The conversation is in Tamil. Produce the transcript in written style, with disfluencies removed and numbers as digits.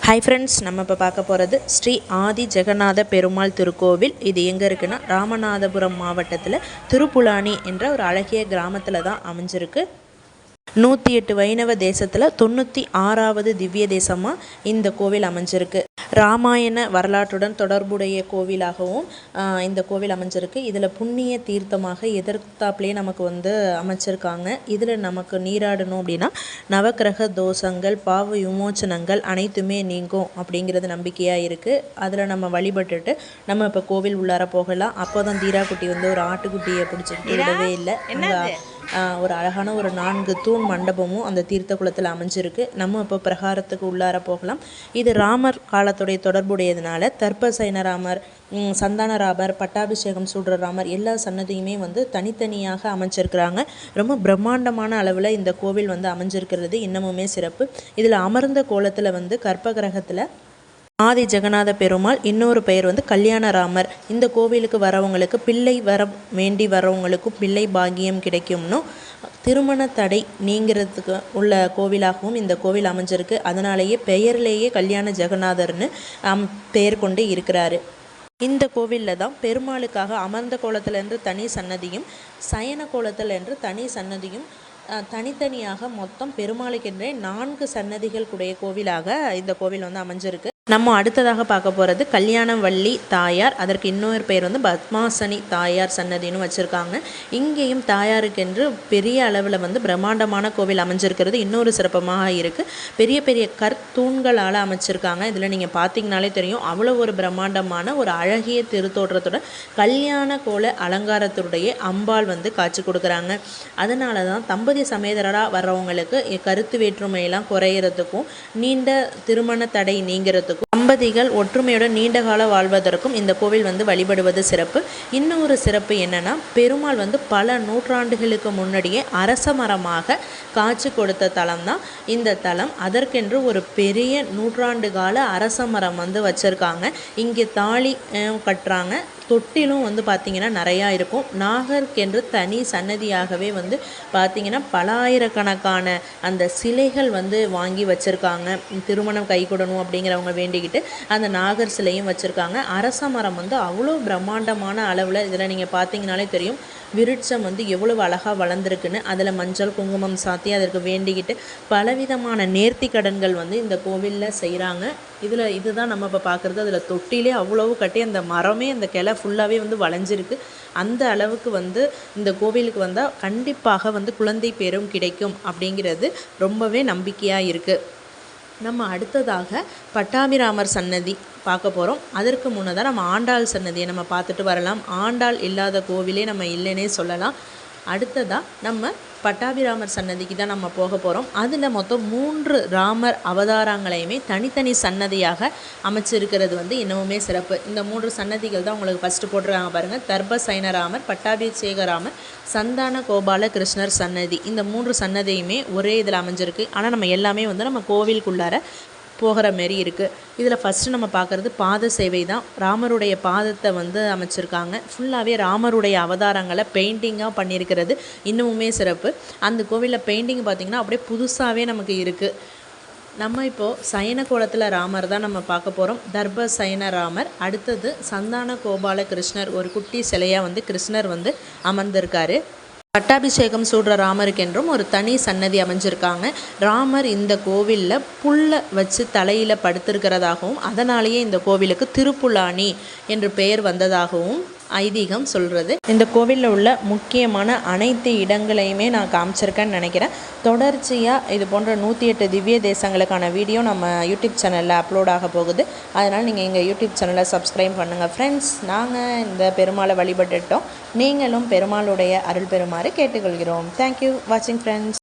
ஹாய் ஃப்ரெண்ட்ஸ், நம்ம இப்போ பார்க்க போகிறது ஸ்ரீ ஆதி ஜெகநாத பெருமாள் திருக்கோவில். இது எங்கே இருக்குன்னா ராமநாதபுரம் மாவட்டத்தில் திருப்புலானி என்ற ஒரு அழகிய கிராமத்தில் தான் அமைஞ்சிருக்கு. 108 வைணவ தேசத்தில் 96வது திவ்ய தேசமாக இந்த கோவில் அமைஞ்சிருக்கு. ராமாயண வரலாற்றுடன் தொடர்புடைய கோவிலாகவும் இந்த கோவில் அமைஞ்சிருக்கு. இதில் புண்ணிய தீர்த்தமாக எதிர்த்தாப்புலேயே நமக்கு அமைச்சிருக்காங்க. இதில் நமக்கு நீராடணும் அப்படின்னா நவக்கிரக தோஷங்கள், பாவ விமோச்சனங்கள் அனைத்துமே நீங்கும் அப்படிங்கிறது நம்பிக்கையாக இருக்குது. அதில் நம்ம வழிபட்டுட்டு நம்ம இப்போ கோவில் உள்ளார போகலாம். அப்போ தான் தீராக்குட்டி ஒரு ஆட்டுக்குட்டியை பிடிச்சிட்டு விடவே இல்லை. ஒரு அழகான ஒரு 4 தூண் மண்டபமும் அந்த தீர்த்த குளத்தில் அமைஞ்சிருக்கு. நம்ம இப்போ பிரகாரத்துக்கு உள்ளார போகலாம். இது ராமர் காலத்துடைய தொடர்புடையதுனால தர்பசைன ராமர், சந்தான ராமர், பட்டாபிஷேகம் சூடுற ராமர் எல்லா சன்னதியுமே தனித்தனியாக அமைச்சிருக்கிறாங்க. ரொம்ப பிரம்மாண்டமான அளவில் இந்த கோவில் அமைஞ்சிருக்கிறது இன்னமுமே சிறப்பு. இதில் அமர்ந்த கோலத்தில் கற்பகிரகத்தில் ஆதி ஜெகநாத பெருமாள், இன்னொரு பெயர் கல்யாணராமர். இந்த கோவிலுக்கு வரவங்களுக்கு பிள்ளை வேண்டி வரவங்களுக்கும் பிள்ளை பாக்கியம் கிடைக்கும்னு திருமண தடை நீங்கிறதுக்கு உள்ள கோவிலாகவும் இந்த கோவில் அமைஞ்சிருக்கு. அதனாலேயே பெயர்லேயே கல்யாண ஜெகநாதர்னு பெயர் கொண்டு இருக்கிறாரு. இந்த கோவிலில் தான் பெருமாளுக்காக அமர்ந்த கோலத்தில் என்று தனி சன்னதியும், சயன கோலத்தில் என்று தனி சன்னதியும், தனித்தனியாக மொத்தம் பெருமாளுக்கென்றே 4 சன்னதிகள் கூடிய கோவிலாக இந்த கோவில் அமைஞ்சிருக்கு. நம்ம அடுத்ததாக பார்க்க போகிறது கல்யாணவள்ளி தாயார். அதற்கு இன்னொரு பெயர் பத்மாசனி தாயார் சன்னதின்னு வச்சுருக்காங்க. இங்கேயும் தாயாருக்கென்று பெரிய அளவில் பிரம்மாண்டமான கோவில் அமைஞ்சிருக்கிறது இன்னொரு சிறப்பமாக இருக்குது. பெரிய பெரிய கற்தூண்களால் அமைச்சிருக்காங்க. இதில் நீங்கள் பார்த்தீங்கனாலே தெரியும், அவ்வளோ ஒரு பிரம்மாண்டமான ஒரு அழகிய திருத்தோற்றத்தோட கல்யாண கோல அலங்காரத்துடைய அம்பாள் காட்சி கொடுக்குறாங்க. அதனால தான் தம்பதி சமேதராக வர்றவங்களுக்கு கருத்து வேற்றுமையெல்லாம் குறையிறதுக்கும் நீண்ட திருமண தடை நீங்கிறதுக்கும் தம்பதிகள் ஒற்றுமையுடன் நீண்ட கால வாழ்வதற்கும் இந்த கோவில் வழிபடுவது சிறப்பு. இன்னொரு சிறப்பு என்னன்னா, பெருமாள் பல நூற்றாண்டுகளுக்கு முன்னாடியே அரச மரமாக காட்சி கொடுத்த தலம் தான் இந்த தலம். அதற்கென்று ஒரு பெரிய நூற்றாண்டு கால அரச மரம் வச்சிருக்காங்க. இங்கே தாலி கட்டுறாங்க. தொட்டிலும் பார்த்திங்கன்னா நிறையா இருக்கும். நாகருக்கென்று தனி சன்னதியாகவே பார்த்திங்கன்னா பல ஆயிரக்கணக்கான அந்த சிலைகள் வாங்கி வச்சுருக்காங்க. திருமணம் கைகூடணும் அப்படிங்கிறவங்க வேண்டிக்கிட்டு அந்த நாகர் சிலையும் வச்சுருக்காங்க. அரச மரம் அவ்வளோ பிரம்மாண்டமான அளவில், இதில் நீங்கள் பார்த்தீங்கனாலே தெரியும் விருட்சம் எவ்வளவு அழகாக வளர்ந்துருக்குன்னு. அதில் மஞ்சள் குங்குமம் சாத்தி அதற்கு வேண்டிக்கிட்டு பலவிதமான நேர்த்தி கடன்கள் இந்த கோவிலில் செய்கிறாங்க. இதுதான் நம்ம இப்போ பார்க்குறது. அதில் தொட்டிலே அவ்வளவு கட்டி அந்த மரமே அந்த கிளை ஃபுல்லாகவே வளைஞ்சிருக்கு. அந்த அளவுக்கு இந்த கோவிலுக்கு வந்தால் கண்டிப்பாக குழந்தை பேரும் கிடைக்கும் அப்படிங்கிறது ரொம்பவே நம்பிக்கையாக இருக்குது. நம்ம அடுத்ததாக பட்டாபிராமர் சன்னதி பார்க்க போகிறோம். அதற்கு முன்னதாக நம்ம ஆண்டாள் சன்னதியை நம்ம பார்த்துட்டு வரலாம். ஆண்டாள் இல்லாத கோவிலே நம்ம இல்லைன்னே சொல்லலாம். அடுத்ததாக நம்ம பட்டாபிராமர் சன்னதிக்கு தான் நம்ம போக போகிறோம். அதில் மொத்தம் 3 ராமர் அவதாரங்களையுமே தனித்தனி சன்னதியாக அமைச்சிருக்கிறது இன்னமுமே சிறப்பு. இந்த 3 சன்னதிகள் தான் உங்களுக்கு ஃபஸ்ட்டு போட்டிருக்காங்க பாருங்கள். தர்பசைன ராமர், பட்டாபிஷேக ராமர், சந்தான கோபால கிருஷ்ணர் சன்னதி. இந்த 3 சன்னதியுமே ஒரே இதில் அமைஞ்சிருக்கு. ஆனால் நம்ம எல்லாமே நம்ம கோவிலுக்குள்ளார போகிற மாரி இருக்குது. இதில் ஃபஸ்ட்டு நம்ம பார்க்குறது பாத சேவை தான். ராமருடைய பாதத்தை அமைச்சிருக்காங்க. ஃபுல்லாகவே ராமருடைய அவதாரங்களை பெயிண்டிங்காக பண்ணியிருக்கிறது இன்னமுமே சிறப்பு. அந்த கோவிலில் பெயிண்டிங் பார்த்திங்கன்னா அப்படியே புதுசாகவே நமக்கு இருக்குது. நம்ம இப்போது சயன கோலத்தில் ராமர் தான் நம்ம பார்க்க போகிறோம். தர்ப சயன ராமர். அடுத்தது சந்தான கோபால கிருஷ்ணர், ஒரு குட்டி சிலையாக கிருஷ்ணர் அமர்ந்திருக்காரு. பட்டாபிஷேகம் சூடுற ராமருக்கென்றும் ஒரு தனி சன்னதி அமைஞ்சிருக்காங்க. ராமர் இந்த கோவிலில் புல்லை வச்சு தலையில் படுத்திருக்கிறதாகவும் அதனாலேயே இந்த கோவிலுக்கு திருப்புலானி என்று பெயர் வந்ததாகவும் ஐதீகம் சொல்கிறது. இந்த கோவிலில் உள்ள முக்கியமான அனைத்து இடங்களையுமே நான் காமிச்சிருக்கேன்னு நினைக்கிறேன். தொடர்ச்சியாக இது போன்ற 108 திவ்ய தேசங்களுக்கான வீடியோ நம்ம யூடியூப் சேனலில் அப்லோட் ஆக போகுது. அதனால் நீங்கள் எங்கள் யூடியூப் சேனலை சப்ஸ்கிரைப் பண்ணுங்கள் ஃப்ரெண்ட்ஸ். நாங்கள் இந்த பெருமாளை வழிபட்டுட்டோம். நீங்களும் பெருமாளுடைய அருள் பெறுமாறு கேட்டுக்கொள்கிறோம். தேங்க்யூ வாட்சிங் ஃப்ரெண்ட்ஸ்.